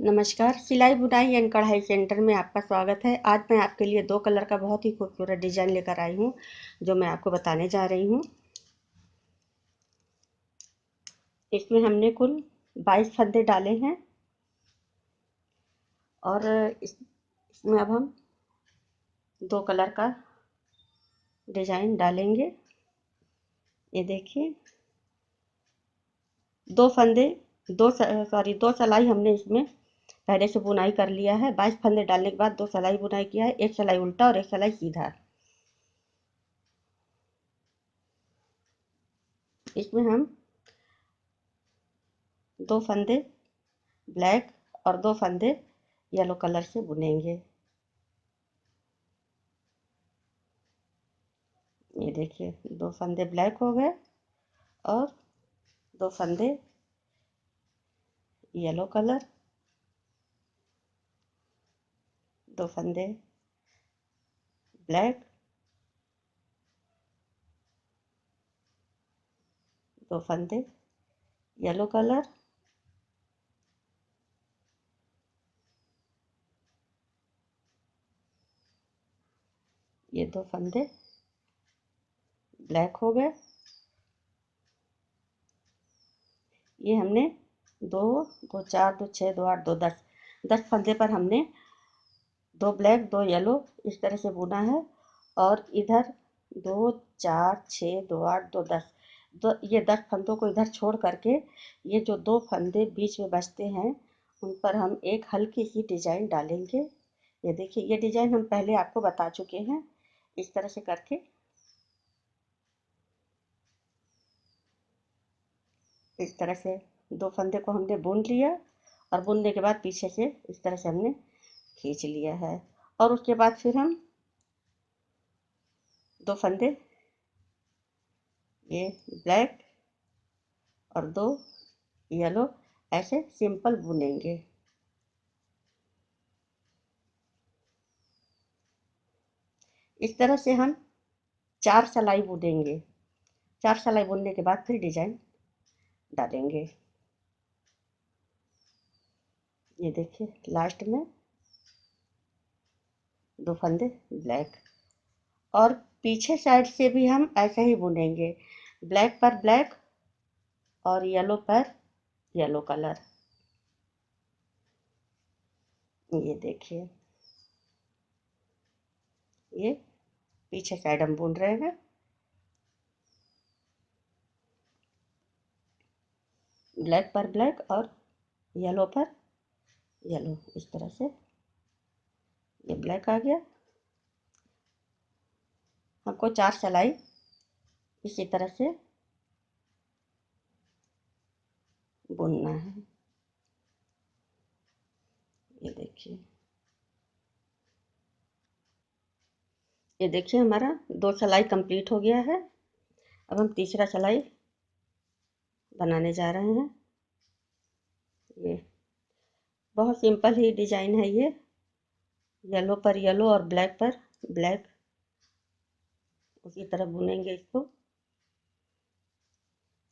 नमस्कार, सिलाई बुनाई एंड कढ़ाई सेंटर में आपका स्वागत है। आज मैं आपके लिए दो कलर का बहुत ही खूबसूरत डिजाइन लेकर आई हूँ, जो मैं आपको बताने जा रही हूँ। इसमें हमने कुल 22 फंदे डाले हैं और इसमें अब हम दो कलर का डिजाइन डालेंगे। ये देखिए, दो फंदे दो सिलाई हमने इसमें पहले से बुनाई कर लिया है। 22 फंदे डालने के बाद दो सिलाई बुनाई किया है, एक सिलाई उल्टा और एक सिलाई सीधा। इसमें हम दो फंदे ब्लैक और दो फंदे येलो कलर से बुनेंगे। ये देखिए, दो फंदे ब्लैक हो गए और दो फंदे येलो कलर, दो फंदे ब्लैक, दो फंदे येलो कलर, ये दो फंदे ब्लैक हो गए। ये हमने दो दो चार दो छः दो आठ दो 10 फंदे पर हमने दो ब्लैक दो येलो इस तरह से बुना है। और इधर दो चार छः दो आठ दो 10 ये 10 फंदों को इधर छोड़ करके ये जो दो फंदे बीच में बचते हैं उन पर हम एक हल्की सी डिजाइन डालेंगे। ये देखिए, ये डिजाइन हम पहले आपको बता चुके हैं। इस तरह से करके इस तरह से दो फंदे को हमने बुन लिया और बुनने के बाद पीछे से इस तरह से हमने खींच लिया है। और उसके बाद फिर हम दो फंदे ये ब्लैक और दो येलो ऐसे सिंपल बुनेंगे। इस तरह से हम चार सिलाई बुनेंगे। चार सिलाई बुनने के बाद फिर डिजाइन डालेंगे। ये देखिए, लास्ट में दो फंदे ब्लैक और पीछे साइड से भी हम ऐसे ही बुनेंगे, ब्लैक पर ब्लैक और येलो पर येलो कलर। ये देखिए, ये पीछे साइड हम बुन रहे हैं, ब्लैक पर ब्लैक और येलो पर येलो। इस तरह से ये ब्लैक आ गया। हमको चार सिलाई इसी तरह से बुनना है। ये देखिए, ये देखिए, हमारा दो सिलाई कंप्लीट हो गया है। अब हम तीसरा सिलाई बनाने जा रहे हैं। ये बहुत सिंपल ही डिजाइन है। ये येलो पर येलो और ब्लैक पर ब्लैक उसी तरह बुनेंगे इसको।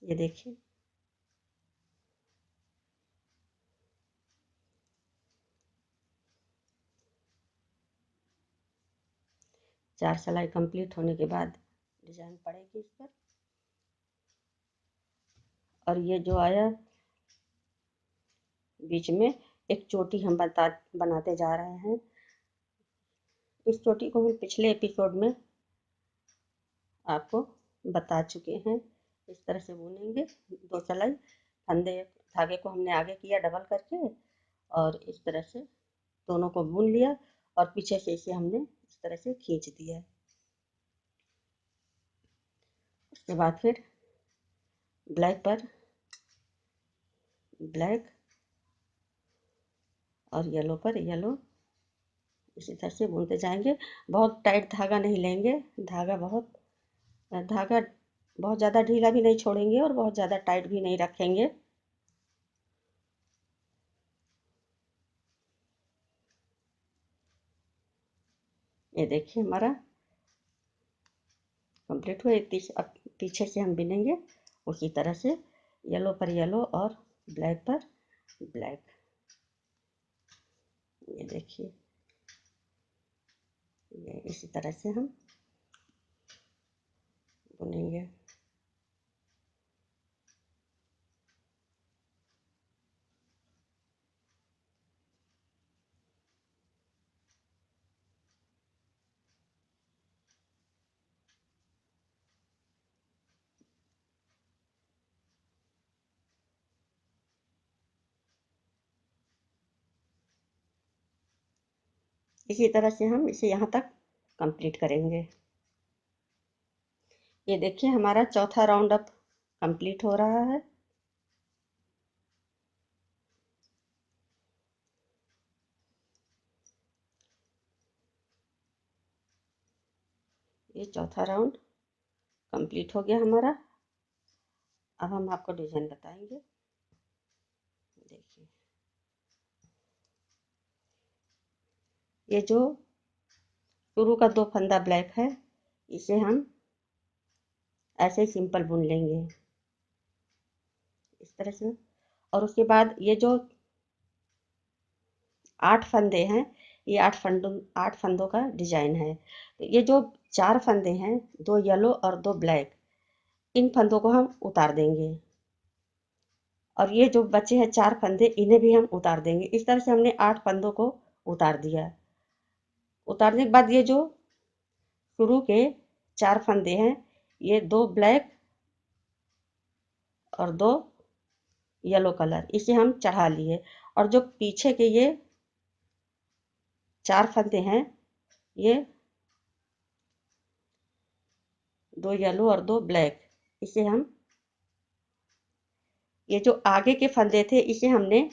ये देखिए, चार सिलाई कंप्लीट होने के बाद डिजाइन पड़ेगी इस पर। और ये जो आया बीच में एक चोटी हम बनाते जा रहे हैं। इस चोटी को हम पिछले एपिसोड में आपको बता चुके हैं। इस तरह से बुनेंगे दो सिलाई, फंदे धागे को हमने आगे किया डबल करके और इस तरह से दोनों को बुन लिया और पीछे से इसे हमने इस तरह से खींच दिया। उसके बाद फिर ब्लैक पर ब्लैक और येलो पर येलो इसी तरह से बुनते जाएंगे। बहुत टाइट धागा नहीं लेंगे, धागा बहुत ज़्यादा ढीला भी नहीं छोड़ेंगे और बहुत ज़्यादा टाइट भी नहीं रखेंगे। ये देखिए, हमारा कंप्लीट हुआ। अब पीछे से हम बिनेंगे उसी तरह से, येलो पर येलो और ब्लैक पर ब्लैक। ये देखिए, ये इसी तरह से हम बुनेंगे। इसी तरह से हम इसे यहाँ तक कंप्लीट करेंगे। ये देखिए, हमारा चौथा राउंड अब कंप्लीट हो रहा है। ये चौथा राउंड कंप्लीट हो गया हमारा। अब हम आपको डिजाइन बताएंगे। देखिए, ये जो शुरू का 2 फंदा ब्लैक है, इसे हम ऐसे ही सिंपल बुन लेंगे इस तरह से। और उसके बाद ये जो 8 फंदे हैं, ये 8 फंदों का डिजाइन है। तो ये जो 4 फंदे हैं, 2 येलो और 2 ब्लैक, इन फंदों को हम उतार देंगे। और ये जो बचे हैं 4 फंदे, इन्हें भी हम उतार देंगे। इस तरह से हमने 8 फंदों को उतार दिया। उतारने के बाद ये जो शुरू के 4 फंदे हैं, ये 2 ब्लैक और 2 येलो कलर, इसे हम चढ़ा लिए। और जो पीछे के ये 4 फंदे हैं, ये 2 येलो और 2 ब्लैक, इसे हम, ये जो आगे के फंदे थे, इसे हमने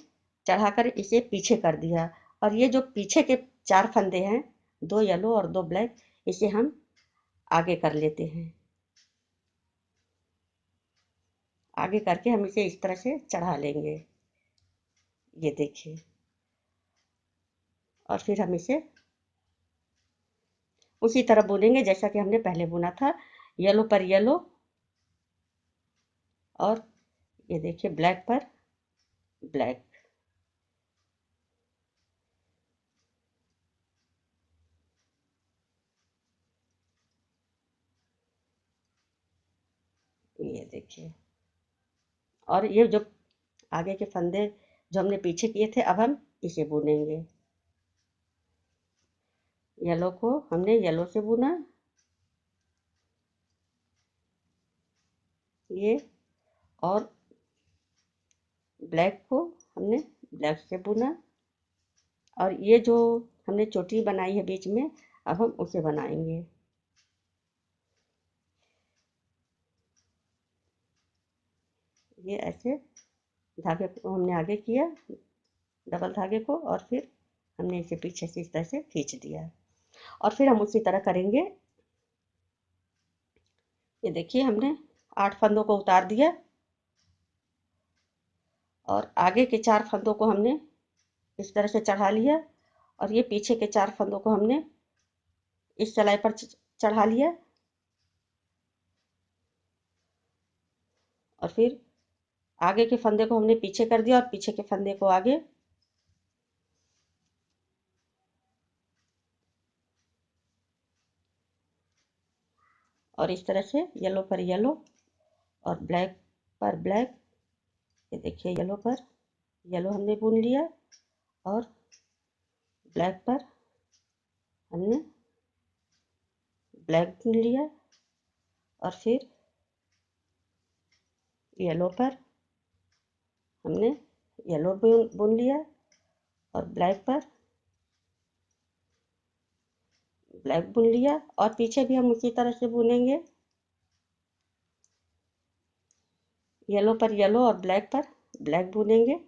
चढ़ाकर इसे पीछे कर दिया। और ये जो पीछे के 4 फंदे हैं, 2 येलो और 2 ब्लैक, इसे हम आगे कर लेते हैं। आगे करके हम इसे इस तरह से चढ़ा लेंगे। ये देखिए, और फिर हम इसे उसी तरह बुनेंगे जैसा कि हमने पहले बुना था, येलो पर येलो, और ये देखिए ब्लैक पर ब्लैक। ये देखिए, और ये जो आगे के फंदे जो हमने पीछे किए थे, अब हम इसे बुनेंगे। येलो को हमने येलो से बुना, ये, और ब्लैक को हमने ब्लैक से बुना। और ये जो हमने चोटी बनाई है बीच में, अब हम उसे बनाएंगे। ये ऐसे धागे को हमने आगे किया, डबल धागे को, और फिर हमने इसे पीछे से इस तरह से खींच दिया। और फिर हम उसी तरह करेंगे। ये देखिए, हमने 8 फंदों को उतार दिया, और आगे के 4 फंदों को हमने इस तरह से चढ़ा लिया। और ये पीछे के 4 फंदों को हमने इस सिलाई पर चढ़ा लिया। और फिर आगे के फंदे को हमने पीछे कर दिया, और पीछे के फंदे को आगे। और इस तरह से येलो पर येलो और ब्लैक पर ब्लैक, ये देखिए, येलो पर येलो हमने बुन लिया, और ब्लैक पर हमने ब्लैक बुन लिया। और फिर येलो पर हमने येलो बुन लिया, और ब्लैक पर ब्लैक बुन लिया। और पीछे भी हम उसी तरह से बुनेंगे, येलो पर येलो और ब्लैक पर ब्लैक बुनेंगे।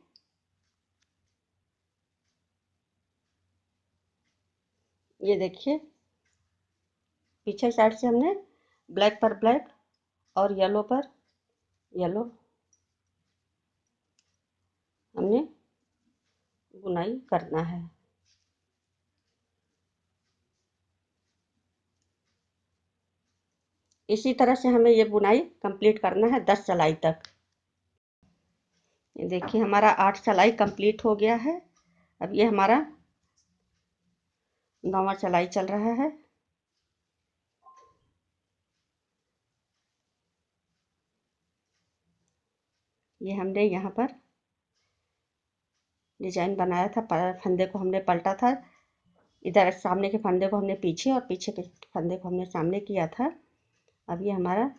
ये देखिए, पीछे साइड से हमने ब्लैक पर ब्लैक और येलो पर येलो हमने बुनाई करना है। इसी तरह से हमें ये बुनाई कंप्लीट करना है 10 सिलाई तक। ये देखिए, हमारा 8 सिलाई कंप्लीट हो गया है। अब ये हमारा 9वां चलाई चल रहा है। ये हमने यहाँ पर डिजाइन बनाया था, फंदे को हमने पलटा था, इधर सामने के फंदे को हमने पीछे और पीछे के फंदे को हमने सामने किया था। अब ये हमारा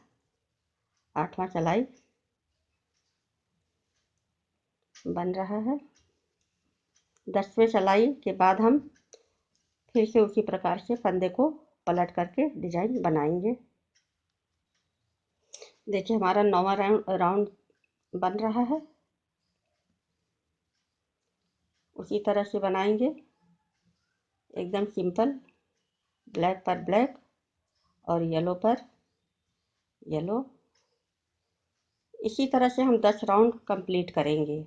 8वां चलाई बन रहा है। 10वें चलाई के बाद हम फिर से उसी प्रकार से फंदे को पलट करके डिजाइन बनाएंगे। देखिए हमारा 9वां राउंड बन रहा है। उसी तरह से बनाएंगे, एकदम सिंपल, ब्लैक पर ब्लैक और येलो पर येलो। इसी तरह से हम 10 राउंड कंप्लीट करेंगे।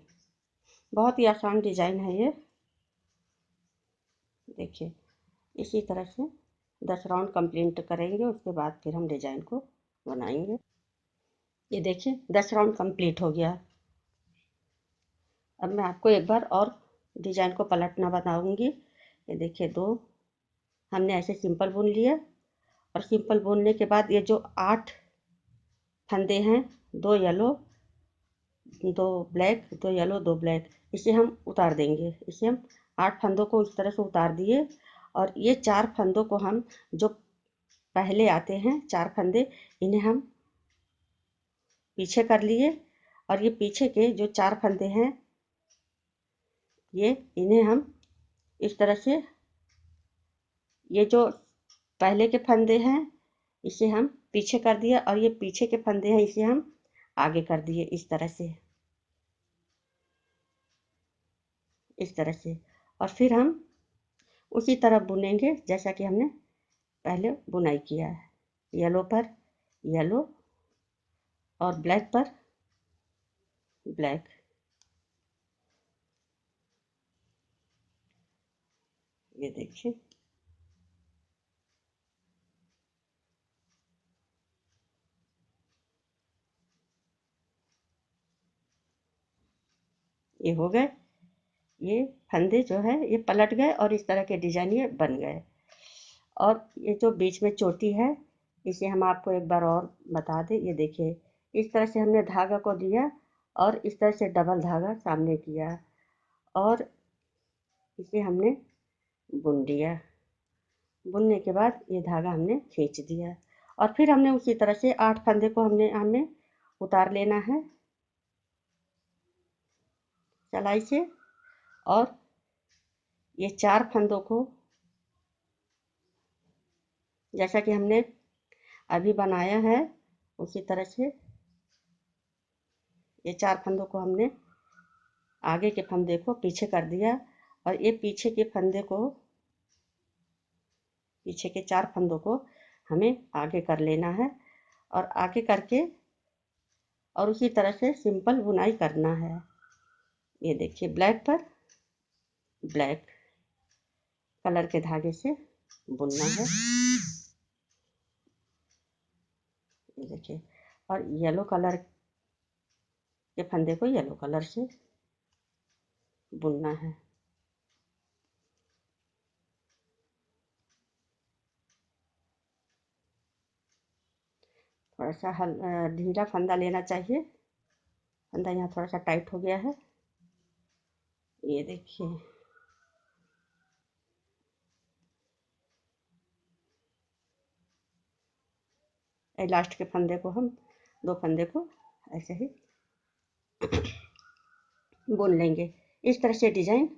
बहुत ही आसान डिजाइन है ये। देखिए इसी तरह से 10 राउंड कंप्लीट करेंगे, उसके बाद फिर हम डिजाइन को बनाएंगे। ये देखिए 10 राउंड कंप्लीट हो गया। अब मैं आपको एक बार और डिजाइन को पलटना बताऊंगी। ये देखिए 2 हमने ऐसे सिंपल बुन लिया और सिंपल बुनने के बाद ये जो 8 फंदे हैं, 2 येलो 2 ब्लैक 2 येलो 2 ब्लैक, इसे हम उतार देंगे। इसे हम 8 फंदों को इस तरह से उतार दिए और ये 4 फंदों को हम जो पहले आते हैं 4 फंदे, इन्हें हम पीछे कर लिए और ये पीछे के जो 4 फंदे हैं, ये इन्हें हम इस तरह से, ये जो पहले के फंदे हैं इसे हम पीछे कर दिया और ये पीछे के फंदे हैं इसे हम आगे कर दिए, इस तरह से, इस तरह से। और फिर हम उसी तरह बुनेंगे जैसा कि हमने पहले बुनाई किया है। येलो पर येलो और ब्लैक पर ब्लैक। ये देखिए ये हो गए। ये फंदे जो है ये पलट गए और इस तरह के डिजाइन ये बन गए। और ये जो बीच में चोटी है इसे हम आपको एक बार और बता दें। ये देखिए इस तरह से हमने धागा को दिया और इस तरह से डबल धागा सामने किया और इसे हमने बुन दिया। बुनने के बाद ये धागा हमने खींच दिया और फिर हमने उसी तरह से 8 फंदे को हमने हमने उतार लेना है चलाई से और ये 4 फंदों को जैसा कि हमने अभी बनाया है उसी तरह से ये 4 फंदों को हमने आगे के फंदे को पीछे कर दिया और ये पीछे के फंदे को, पीछे के 4 फंदों को हमें आगे कर लेना है और आगे करके और उसी तरह से सिंपल बुनाई करना है। ये देखिए ब्लैक पर ब्लैक कलर के धागे से बुनना है। ये देखिए और येलो कलर के फंदे को येलो कलर से बुनना है। थोड़ा सा ढीला फंदा लेना चाहिए। फंदा यहाँ थोड़ा सा टाइट हो गया है। ये देखिए लास्ट के फंदे को हम 2 फंदे को ऐसे ही बुन लेंगे। इस तरह से डिजाइन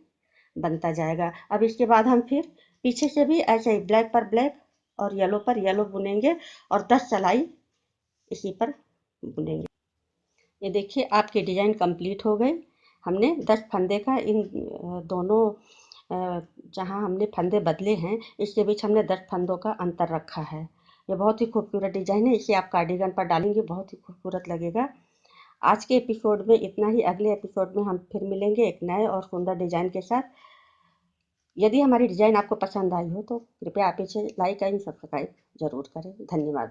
बनता जाएगा। अब इसके बाद हम फिर पीछे से भी ऐसे ही ब्लैक पर ब्लैक और येलो पर येलो बुनेंगे और 10 सलाई इसी पर बुनेंगे। ये देखिए आपकी डिजाइन कंप्लीट हो गई। हमने 10 फंदे का इन दोनों जहाँ हमने फंदे बदले हैं इसके बीच हमने 10 फंदों का अंतर रखा है। ये बहुत ही खूबसूरत डिजाइन है। इसे आप कार्डिगन पर डालेंगे बहुत ही खूबसूरत लगेगा। आज के एपिसोड में इतना ही। अगले एपिसोड में हम फिर मिलेंगे एक नए और सुंदर डिजाइन के साथ। यदि हमारी डिजाइन आपको पसंद आई हो तो कृपया आप इसे लाइक एंड सब्सक्राइब जरूर करें। धन्यवाद।